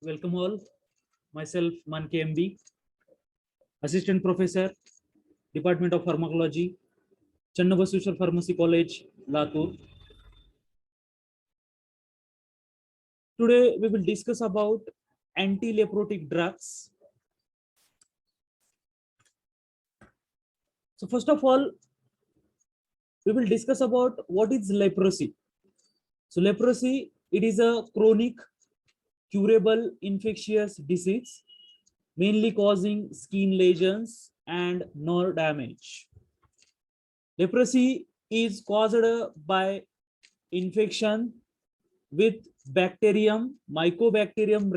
Welcome all. Myself, Man KMB, Assistant Professor, Department of Pharmacology, Channabaseshwar Pharmacy College, Latur. Today, we will discuss about anti-leprotic drugs. So, first of all, we will discuss about what is leprosy. So, leprosy, it is a chronic, curable, infectious disease, mainly causing skin lesions and nerve damage. Leprosy is caused by infection with bacterium Mycobacterium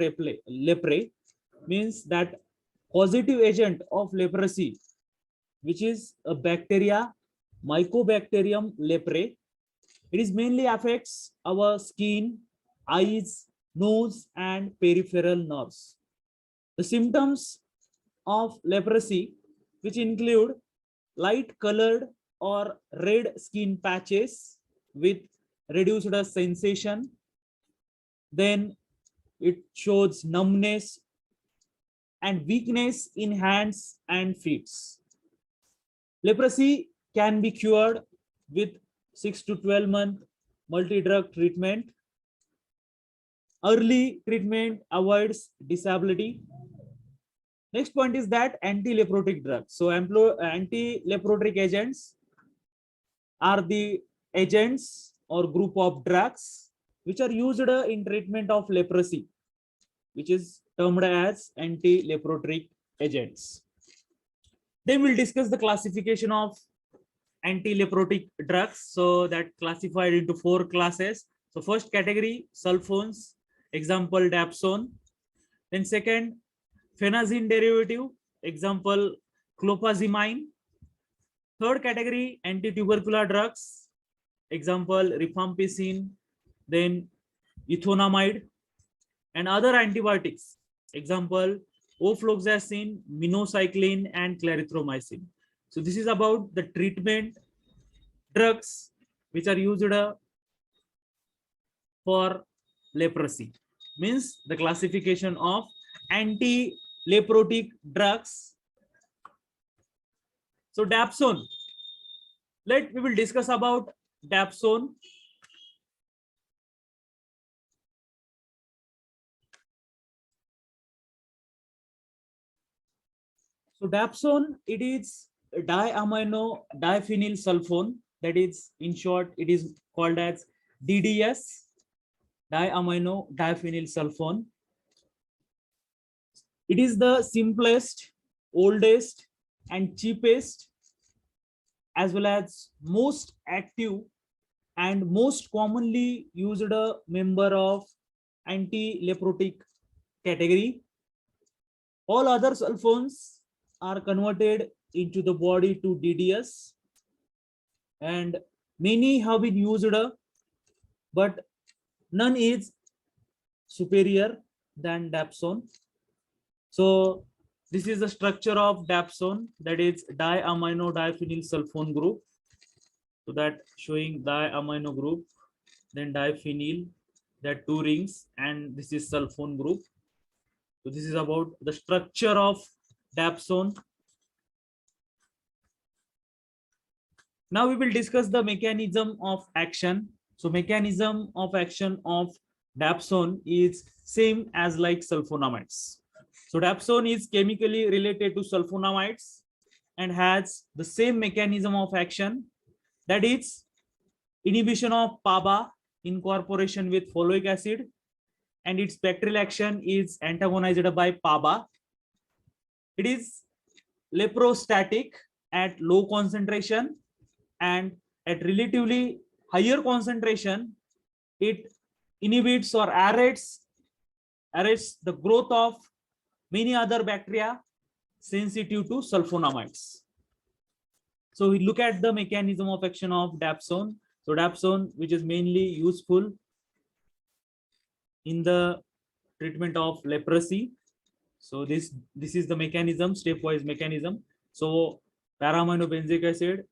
leprae, means that positive agent of leprosy, which is a bacteria Mycobacterium leprae. It is mainly affects our skin, eyes, nose, and peripheral nerves. The symptoms of leprosy, which include light colored or red skin patches with reduced sensation. Then it shows numbness and weakness in hands and feet. Leprosy can be cured with 6 to 12-month multi-drug treatment. Early treatment avoids disability. Next point is that anti-leprotic drugs. So anti-leprotic agents are the agents or group of drugs which are used in treatment of leprosy, which is termed as anti-leprotic agents. Then we'll discuss the classification of anti-leprotic drugs. So that classified into 4 classes. So first category, sulfones, example Dapsone. Then second, phenazine derivative, example Clofazimine. Third category, anti-tubercular drugs, example rifampicin, then ethonamide, and other antibiotics, example ofloxacin, minocycline, and clarithromycin. So this is about the treatment drugs which are used for leprosy, means the classification of anti-leprotic drugs. So Dapsone, we will discuss about Dapsone. So Dapsone, it is diamino diphenyl sulfone, that is in short it is called as DDS, diamino diphenyl sulfone. It is the simplest, oldest, and cheapest, as well as most active and most commonly used member of anti-leprotic category. All other sulfones are converted into the body to DDS, and many have been used, but none is superior than Dapsone. So this is the structure of Dapsone, that is diamino diphenyl sulfone group. So that showing diamino group, then diphenyl, that 2 rings, and this is sulfone group. So this is about the structure of Dapsone. Now we will discuss the mechanism of action. So mechanism of action of Dapsone is same as like sulfonamides. So Dapsone is chemically related to sulfonamides and has the same mechanism of action, that is inhibition of PABA incorporation with folic acid, and its bacterial action is antagonized by PABA. It is leprostatic at low concentration, and at relatively higher concentration it inhibits or arrests the growth of many other bacteria sensitive to sulfonamides. So we look at the mechanism of action of Dapsone. So Dapsone, which is mainly useful in the treatment of leprosy. So this is the mechanism, stepwise mechanism. So para-aminobenzoic acid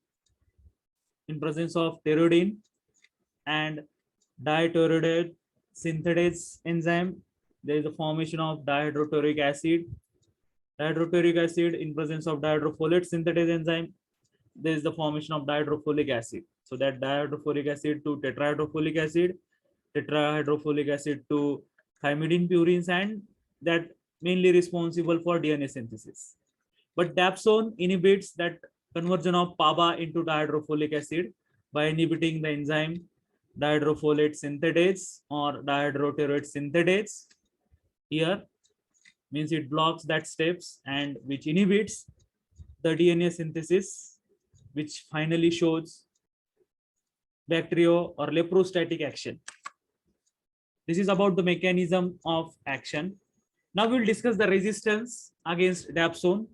in presence of pteridine and dithyroid synthetase enzyme, there is the formation of dihydrotoric acid. Dihydrotoric acid in presence of dihydrofolate synthetase enzyme, there is the formation of dihydrofolic acid. So that dihydrofolic acid to tetrahydrofolic acid, tetrahydrofolic acid to thymidine purines, and that mainly responsible for DNA synthesis. But dapsone inhibits that conversion of PABA into dihydrofolic acid by inhibiting the enzyme dihydrofolate synthetase or dihydroterate synthetase. Here means it blocks that steps and which inhibits the DNA synthesis, which finally shows bacterio or leprostatic action. This is about the mechanism of action. Now we'll discuss the resistance against dapsone.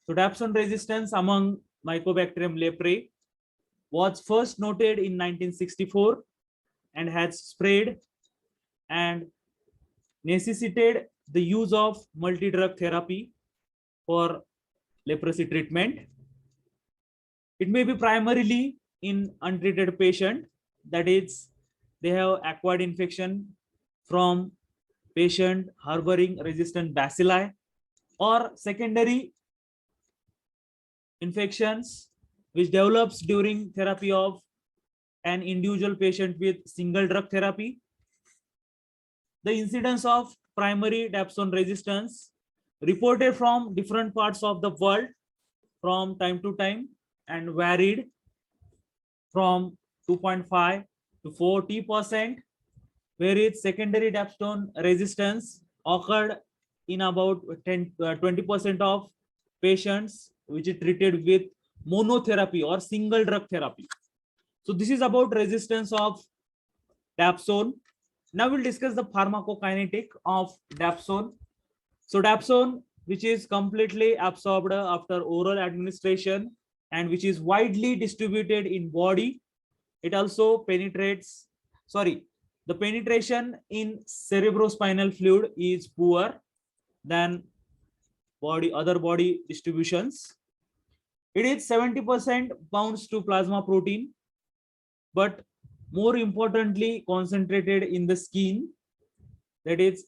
So dapsone resistance among Mycobacterium leprae was first noted in 1964 and has spread and necessitated the use of multidrug therapy for leprosy treatment. It may be primarily in untreated patient, that is, they have acquired infection from patient harboring resistant bacilli, or secondary infections which develops during therapy of an individual patient with single drug therapy. The incidence of primary dapsone resistance reported from different parts of the world from time to time and varied from 2.5 to 40%, whereas secondary dapsone resistance occurred in about 20% of patients which is treated with monotherapy or single drug therapy. So this is about resistance of dapsone. Now we'll discuss the pharmacokinetic of dapsone. So dapsone, which is completely absorbed after oral administration and which is widely distributed in body, it also penetrates, the penetration in cerebrospinal fluid is poor than other body distributions. It is 70% bounds to plasma protein, but more importantly concentrated in the skin, that is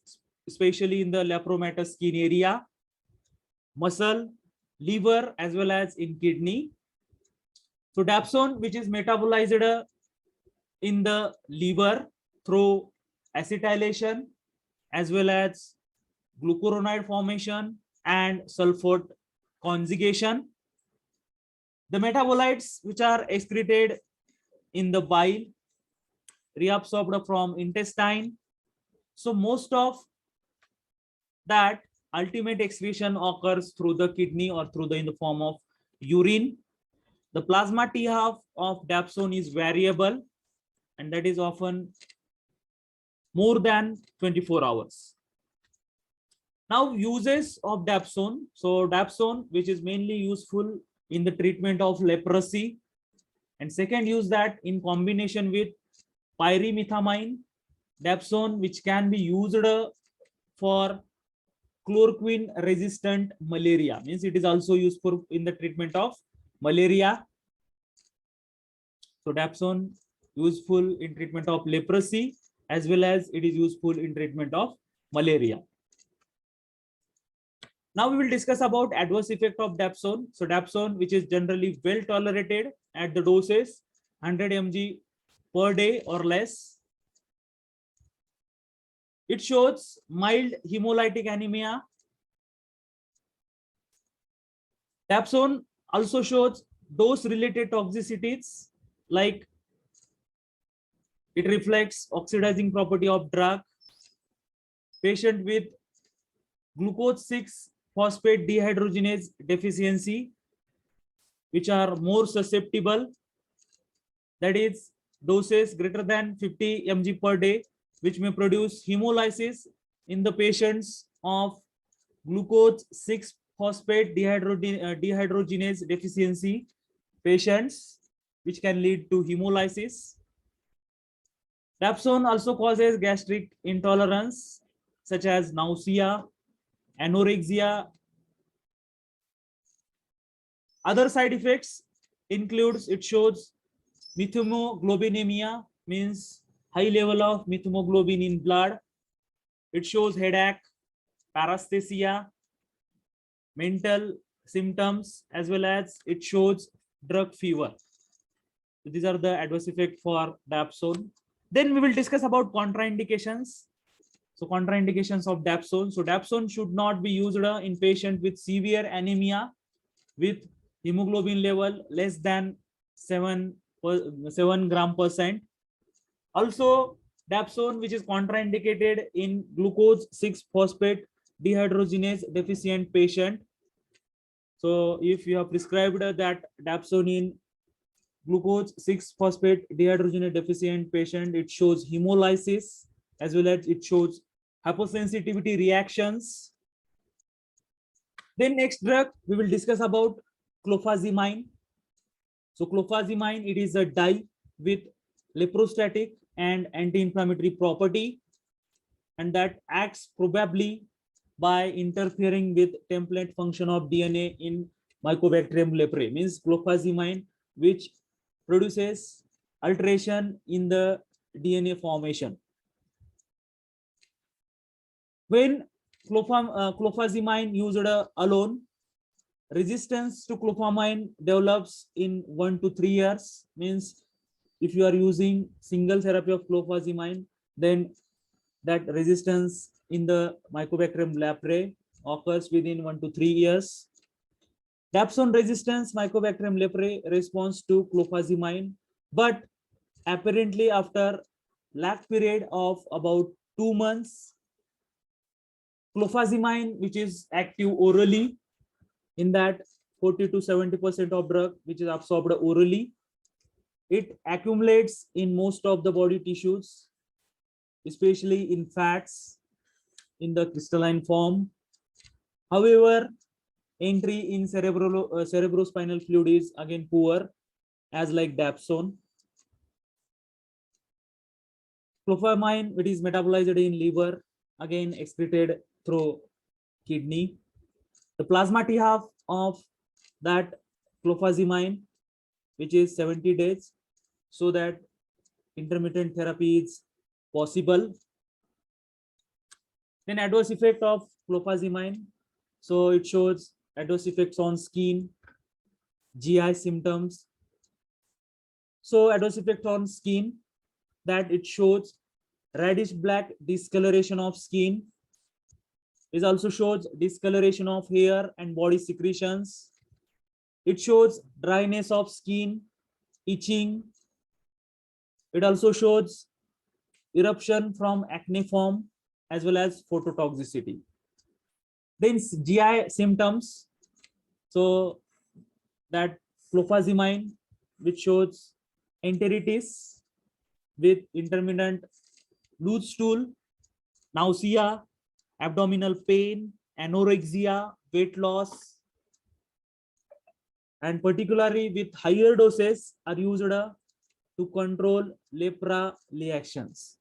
especially in the lepromatous skin area, muscle, liver, as well as in kidney. So dapsone, which is metabolized in the liver through acetylation as well as glucuronide formation and sulfate conjugation. The metabolites which are excreted in the bile, reabsorbed from intestine. So most of that ultimate excretion occurs through the kidney or through in the form of urine. The plasma T-half of dapsone is variable, and that is often more than 24 hours. Now uses of dapsone. So dapsone, which is mainly useful in the treatment of leprosy, and second use that in combination with pyrimethamine, dapsone, which can be used for chloroquine resistant malaria, means it is also useful in the treatment of malaria. So dapsone useful in treatment of leprosy as well as it is useful in treatment of malaria. Now we will discuss about adverse effect of dapsone. So dapsone, which is generally well tolerated at the doses 100 mg per day or less. It shows mild hemolytic anemia. Dapsone also shows dose-related toxicities, like it reflects oxidizing property of drug. Patient with glucose 6-phosphate dehydrogenase deficiency, which are more susceptible, that is doses greater than 50 mg per day, which may produce hemolysis in the patients of glucose 6-phosphate dehydrogenase deficiency patients, which can lead to hemolysis. Dapsone also causes gastric intolerance such as nausea, anorexia. Other side effects includes it shows methemoglobinemia, means high level of methemoglobin in blood. It shows headache, paresthesia, mental symptoms, as well as it shows drug fever. So these are the adverse effects for Dapsone. Then we will discuss about contraindications. So contraindications of Dapsone. So Dapsone should not be used in patient with severe anemia with hemoglobin level less than 7 gram percent. Also, Dapsone, which is contraindicated in glucose 6-phosphate dehydrogenase deficient patient. So if you have prescribed that Dapsone in glucose 6-phosphate dehydrogenase deficient patient, it shows hemolysis as well as it shows hyposensitivity reactions. Then next drug we will discuss about Clofazimine. So Clofazimine, it is a dye with leprostatic and anti-inflammatory property, and that acts probably by interfering with template function of DNA in Mycobacterium leprae. Means Clofazimine, which produces alteration in the DNA formation. When Clofazimine used alone, resistance to clofazimine develops in 1 to 3 years. Means if you are using single therapy of clofazimine, then that resistance in the Mycobacterium leprae occurs within 1 to 3 years. Dapsone resistance Mycobacterium leprae responds to clofazimine, but apparently after lag period of about 2 months, clofazimine, which is active orally, in that 40 to 70% of drug which is absorbed orally, it accumulates in most of the body tissues, especially in fats in the crystalline form. However, entry in cerebrospinal fluid is again poor, as like Dapsone. Clofazimine, which is metabolized in liver, again excreted through kidney. The plasma T-half of that clofazimine, which is 70 days, so that intermittent therapy is possible. Then adverse effect of clofazimine. So it shows adverse effects on skin, GI symptoms. So adverse effect on skin, that it shows reddish black discoloration of skin. It also shows discoloration of hair and body secretions. It shows dryness of skin, itching. It also shows eruption from acneiform as well as phototoxicity. Then GI symptoms. So that clofazimine, which shows enteritis with intermittent loose stool, nausea, abdominal pain, anorexia, weight loss, and particularly with higher doses are used to control lepra reactions.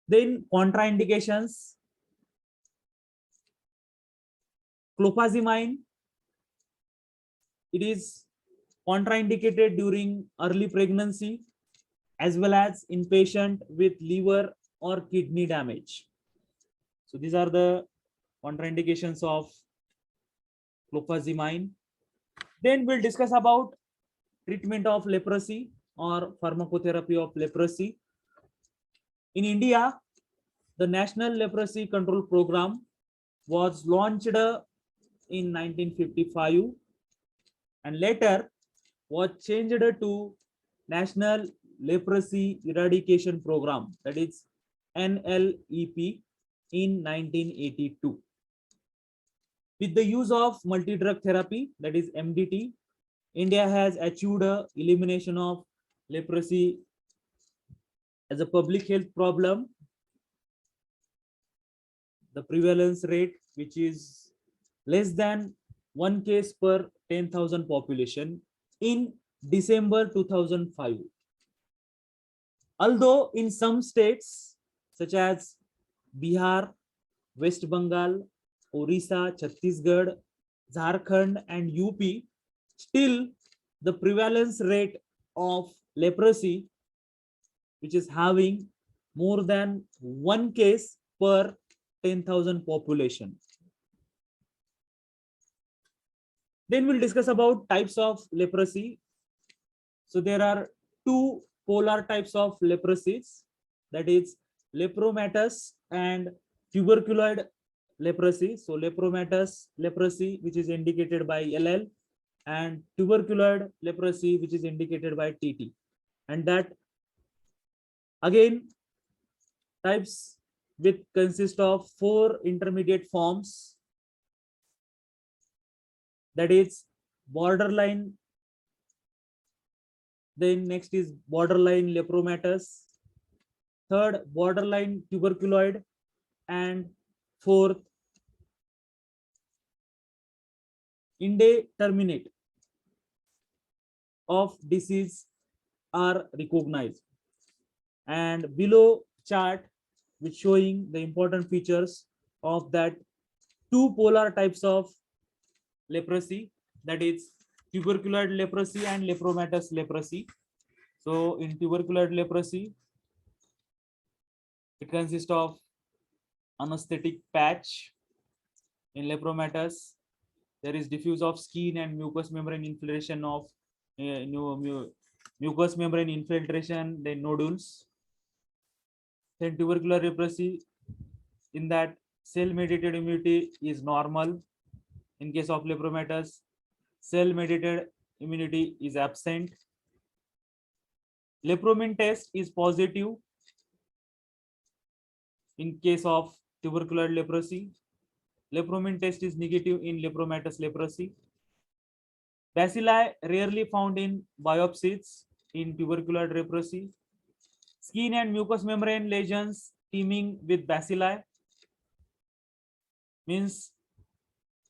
Then contraindications. Clofazimine, it is contraindicated during early pregnancy as well as in patient with liver or kidney damage. So these are the contraindications of clofazimine. Then we'll discuss about treatment of leprosy or pharmacotherapy of leprosy. In India, the National Leprosy Control Program was launched in 1955 and later was changed to National Leprosy Eradication Program, that is NLEP, in 1982. With the use of multidrug therapy, that is MDT, India has achieved elimination of leprosy as a public health problem. The prevalence rate, which is less than 1 case per 10,000 population in December 2005. Although in some states such as Bihar, West Bengal, Orissa, Chhattisgarh, Jharkhand, and UP, still the prevalence rate of leprosy, which is having more than 1 case per 10,000 population. Then we'll discuss about types of leprosy. So there are two polar types of leprosies, that is lepromatous and tuberculoid leprosy. So lepromatous leprosy, which is indicated by LL, and tuberculoid leprosy, which is indicated by TT. And that again types with consist of 4 intermediate forms, that is borderline, then next is borderline lepromatous, third borderline tuberculoid, and fourth indeterminate of disease are recognized. And below chart which showing the important features of that two polar types of leprosy, that is tuberculoid leprosy and lepromatous leprosy. So in tuberculoid leprosy, it consists of anesthetic patch. In lepromatous, there is diffuse of skin and mucous membrane infiltration of mucous membrane infiltration, then nodules. Then tubercular leprosy, in that cell mediated immunity is normal. In case of lepromatous, cell mediated immunity is absent. Lepromin test is positive in case of tubercular leprosy. Lepromin test is negative in lepromatous leprosy. Bacilli rarely found in biopsies in tubercular leprosy. Skin and mucous membrane lesions teeming with bacilli, means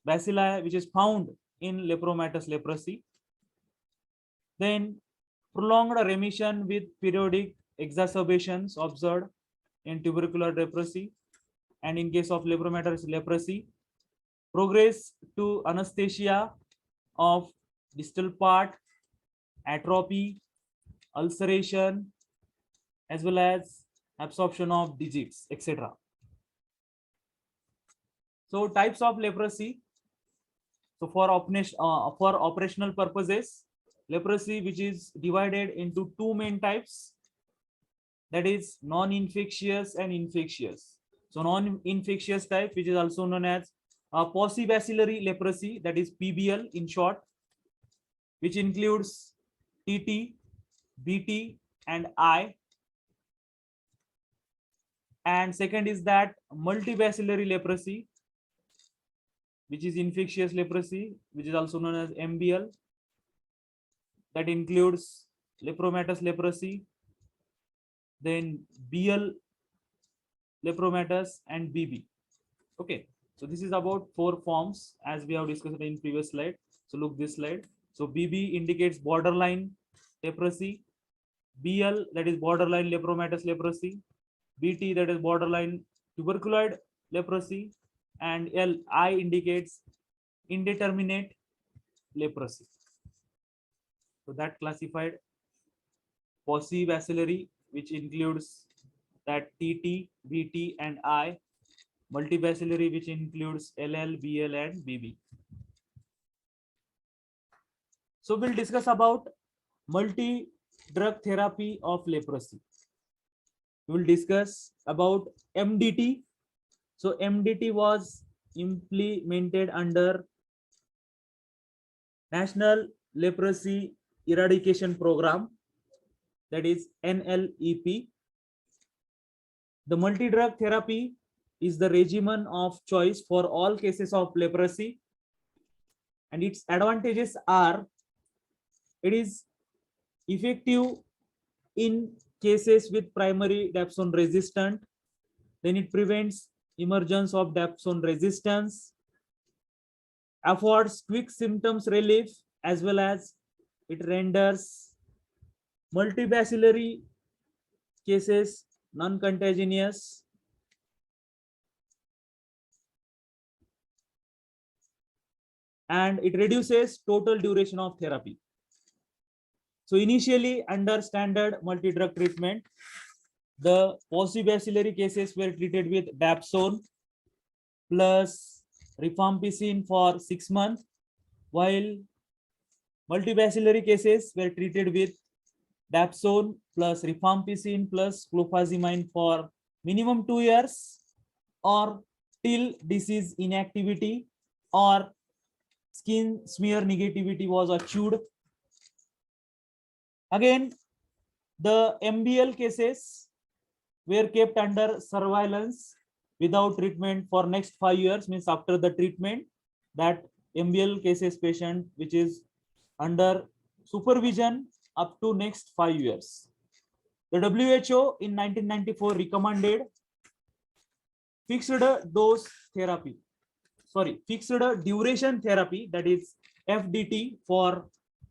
bacilli which is found in lepromatous leprosy. Then prolonged remission with periodic exacerbations observed in tubercular leprosy. And in case of lepromatous leprosy, progress to anesthesia of distal part, atrophy, ulceration, as well as absorption of digits, etc. So types of leprosy. So for operational purposes, leprosy which is divided into two main types, that is non-infectious and infectious. So non-infectious type, which is also known as Paucibacillary leprosy, that is PBL in short, which includes TT, BT, and I. And second is that multibacillary leprosy, which is infectious leprosy, which is also known as MBL, that includes lepromatous leprosy, then BL lepromatous, and BB. Okay, so this is about 4 forms as we have discussed in previous slide. So look this slide. So BB indicates borderline leprosy, BL that is borderline lepromatous leprosy, BT that is borderline tuberculoid leprosy, and LI indicates indeterminate leprosy. So that classified Paucibacillary, which includes that TT, BT, and I, multibacillary, which includes LL, BL, and BB. So we'll discuss about multi-drug therapy of leprosy. We will discuss about MDT. So MDT was implemented under National Leprosy Eradication Program, that is NLEP. The multi-drug therapy is the regimen of choice for all cases of leprosy, and its advantages are: it is effective in cases with primary dapsone resistant, then it prevents emergence of dapsone resistance, affords quick symptoms relief, as well as it renders multibacillary cases non-contagious, and it reduces total duration of therapy. So initially under standard multi-drug treatment, the paucibacillary cases were treated with dapsone, plus rifampicin for 6 months, while multibacillary cases were treated with Dapsone plus rifampicin plus clofazimine for minimum 2 years, or till disease inactivity or skin smear negativity was achieved. Again, the MBL cases were kept under surveillance without treatment for next 5 years. Means after the treatment, that MBL cases patient which is under supervision up to next 5 years. The WHO in 1994 recommended fixed dose therapy, fixed duration therapy, that is FDT, for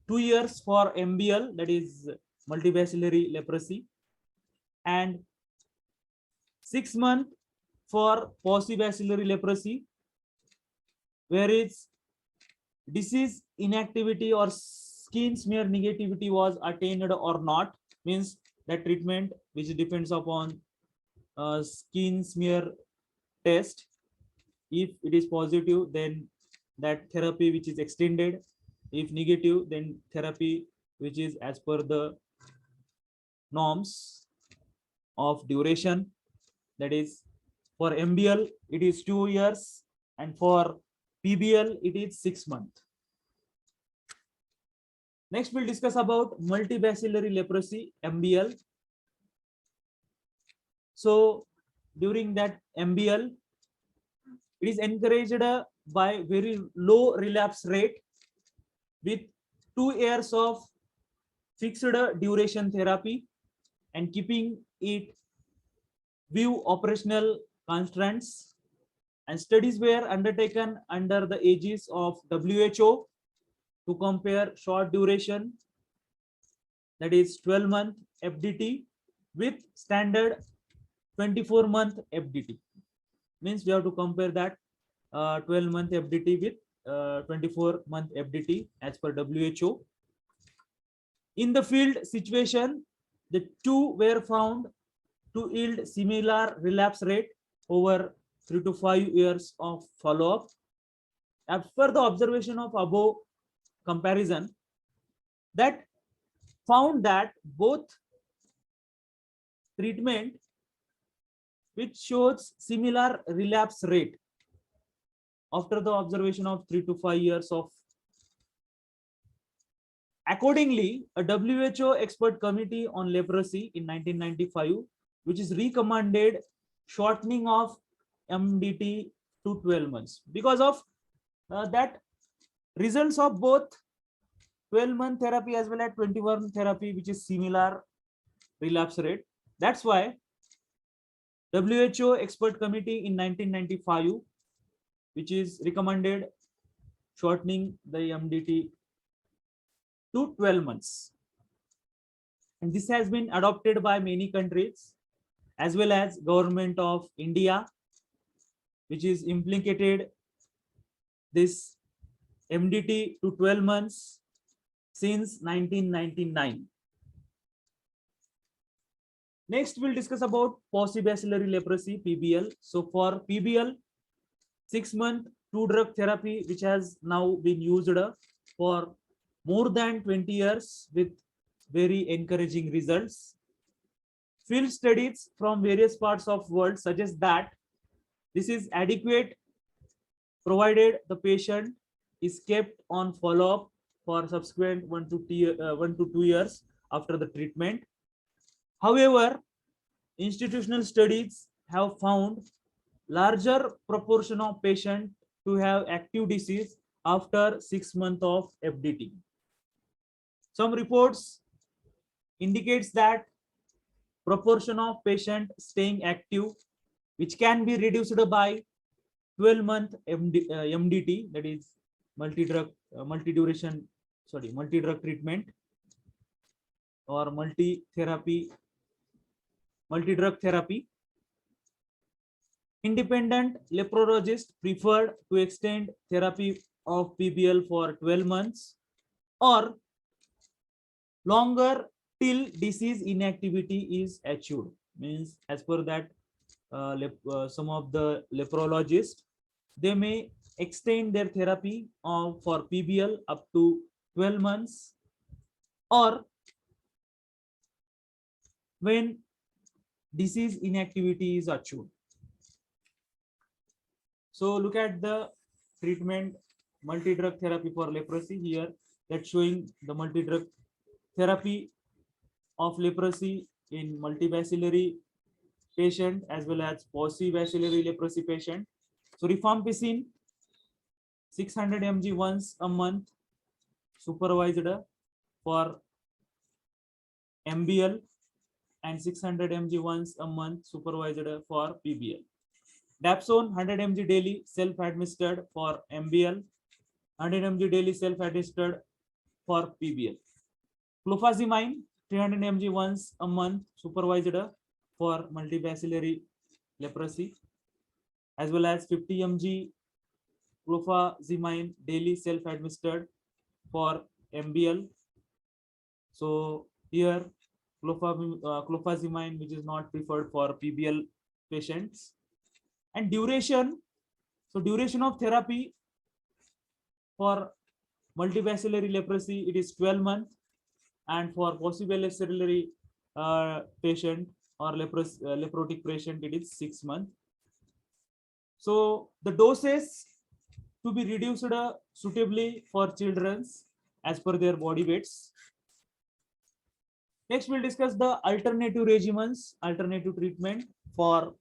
2 years for MBL, that is multibacillary leprosy, and 6 months for Paucibacillary leprosy, where its disease inactivity or skin smear negativity was attained or not. Means that treatment which depends upon skin smear test. If it is positive, then that therapy which is extended. If negative, then therapy which is as per the norms of duration, that is for MBL it is 2 years, and for PBL it is 6 months. Next we'll discuss about multibacillary leprosy, MBL. So during that MBL, it is encouraged by very low relapse rate with 2 years of fixed duration therapy, and keeping it view operational constraints. And studies were undertaken under the aegis of WHO to compare short duration, that is 12-month FDT, with standard 24-month FDT. Means we have to compare that 12-month FDT with 24-month FDT as per WHO. In the field situation, the two were found to yield similar relapse rate over 3 to 5 years of follow-up. As per the observation of above comparison, that found that both treatment which shows similar relapse rate after the observation of 3 to 5 years of. Accordingly, a WHO expert committee on leprosy in 1995, which is recommended shortening of MDT to 12 months because of that results of both 12-month therapy as well as 21 therapy, which is similar relapse rate. That's why WHO expert committee in 1995, which is recommended shortening the MDT to 12 months. And this has been adopted by many countries as well as government of India, which is implicated this MDT to 12 months since 1999. Next, we'll discuss about Paucibacillary leprosy, PBL. So for PBL, 6-month 2-drug therapy, which has now been used for more than 20 years with very encouraging results. Field studies from various parts of world suggest that this is adequate provided the patient is kept on follow-up for subsequent 1 to 2 years after the treatment. However, institutional studies have found larger proportion of patients to have active disease after 6 months of FDT. Some reports indicates that proportion of patient staying active, which can be reduced by 12-month MDT, that is multidrug treatment or multidrug therapy. Independent leprologist preferred to extend therapy of PBL for 12 months or longer till disease inactivity is achieved. Means as per that some of the leprologists They may extend their therapy for PBL up to 12 months, or when disease inactivity is achieved. So look at the treatment multi-drug therapy for leprosy here. That's showing the multi-drug therapy of leprosy in multibacillary patient as well as paucibacillary leprosy patient. So rifampicin 600 mg once a month supervised for MBL, and 600 mg once a month supervised for PBL. Dapsone 100 mg daily self-administered for MBL, 100 mg daily self-administered for PBL. Clofazimine 300 mg once a month supervised for multibacillary leprosy, as well as 50 mg clofazimine daily self-administered for MBL. So here clofazimine, which is not preferred for PBL patients. And duration, so duration of therapy for multibacillary leprosy, it is 12 months, and for paucibacillary patient or leprotic patient, it is 6 months. So the doses to be reduced suitably for children as per their body weights. Next, we'll discuss the alternative regimens, alternative treatment for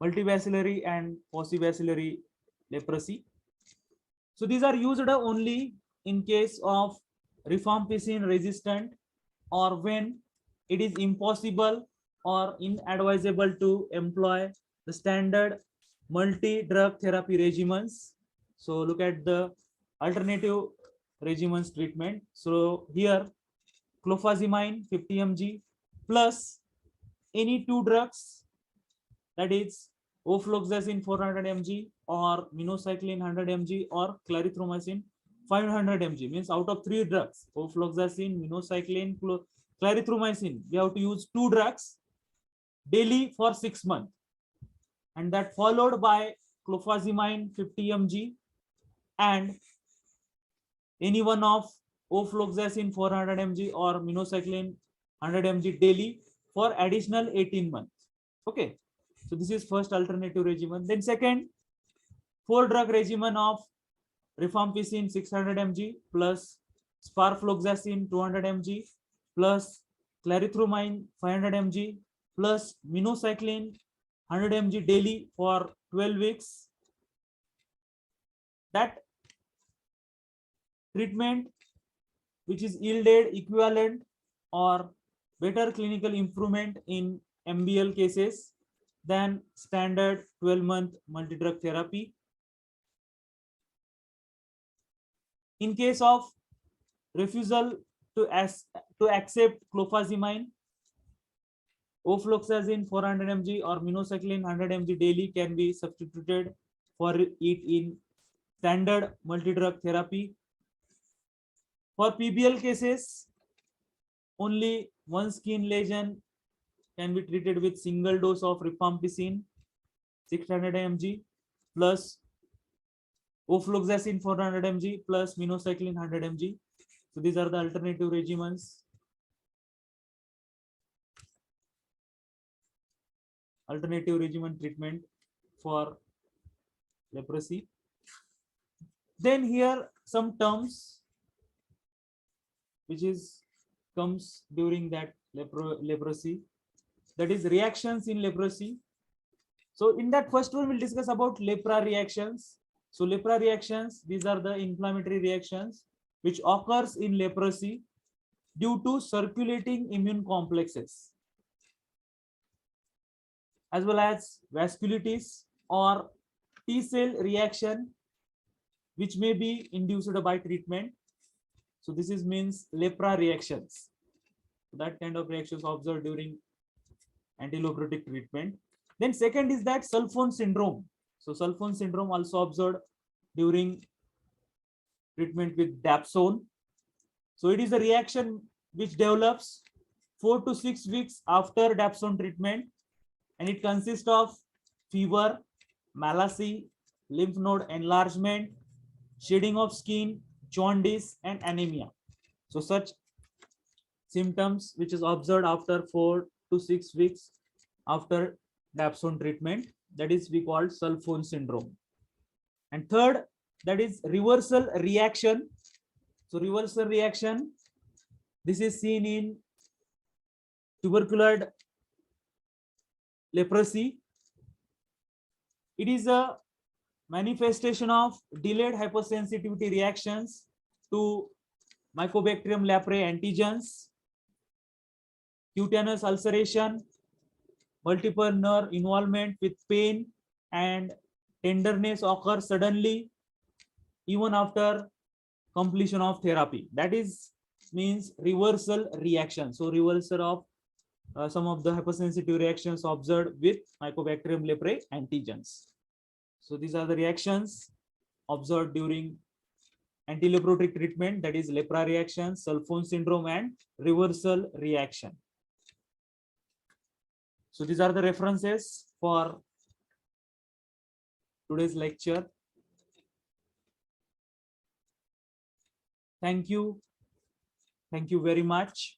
multibacillary and paucibacillary leprosy. So these are used only in case of rifampicin resistant, or when it is impossible or inadvisable to employ the standard multi-drug therapy regimens. So look at the alternative regimens treatment. So here clofazimine 50 mg plus any two drugs, that is ofloxacin 400 mg or minocycline 100 mg or clarithromycin 500 mg. Means out of three drugs, ofloxacin, minocycline, clarithromycin, we have to use two drugs daily for 6 months, and that followed by clofazimine 50 mg and any one of ofloxacin 400 mg or minocycline 100 mg daily for additional 18 months. Okay, so this is first alternative regimen. Then second, 4-drug regimen of rifampicin 600 mg plus sparfloxacin 200 mg plus clarithromycin 500 mg plus minocycline 100 mg daily for 12 weeks. That treatment which is yielded equivalent or better clinical improvement in MBL cases than standard 12-month multi-drug therapy. In case of refusal to accept clofazimine, ofloxacin 400 mg or minocycline 100 mg daily can be substituted for it in standard multi-drug therapy. For PBL cases, only one skin lesion can be treated with single dose of rifampicin 600 mg plus ofloxacin 400 mg plus minocycline 100 mg. So these are the alternative regimens. Alternative regimen treatment for leprosy. Then here some terms which is comes during that leprosy, that is reactions in leprosy. So in that first one, we'll discuss about lepra reactions. So lepra reactions, these are the inflammatory reactions which occurs in leprosy due to circulating immune complexes, as well as vasculitis or T cell reaction which may be induced by treatment. So this is means lepra reactions. That kind of reactions observed during antileprotic treatment. Then second is that sulfone syndrome. So sulfone syndrome also observed during treatment with Dapsone. So it is a reaction which develops 4 to 6 weeks after Dapsone treatment, and it consists of fever, malaise, lymph node enlargement, shedding of skin, jaundice, and anemia. So such symptoms which is observed after 4 to 6 weeks after Dapsone treatment, that is we called sulfone syndrome. And third, that is reversal reaction. So reversal reaction, this is seen in tubercular leprosy. It is a manifestation of delayed hypersensitivity reactions to Mycobacterium leprae antigens, cutaneous ulceration, multiple nerve involvement with pain and tenderness occurs suddenly even after completion of therapy. That is means reversal reaction. So reversal of some of the hypersensitive reactions observed with Mycobacterium leprae antigens. So these are the reactions observed during antileprotic treatment, that is lepra reaction, sulfone syndrome, and reversal reaction. So these are the references for today's lecture. Thank you. Thank you very much.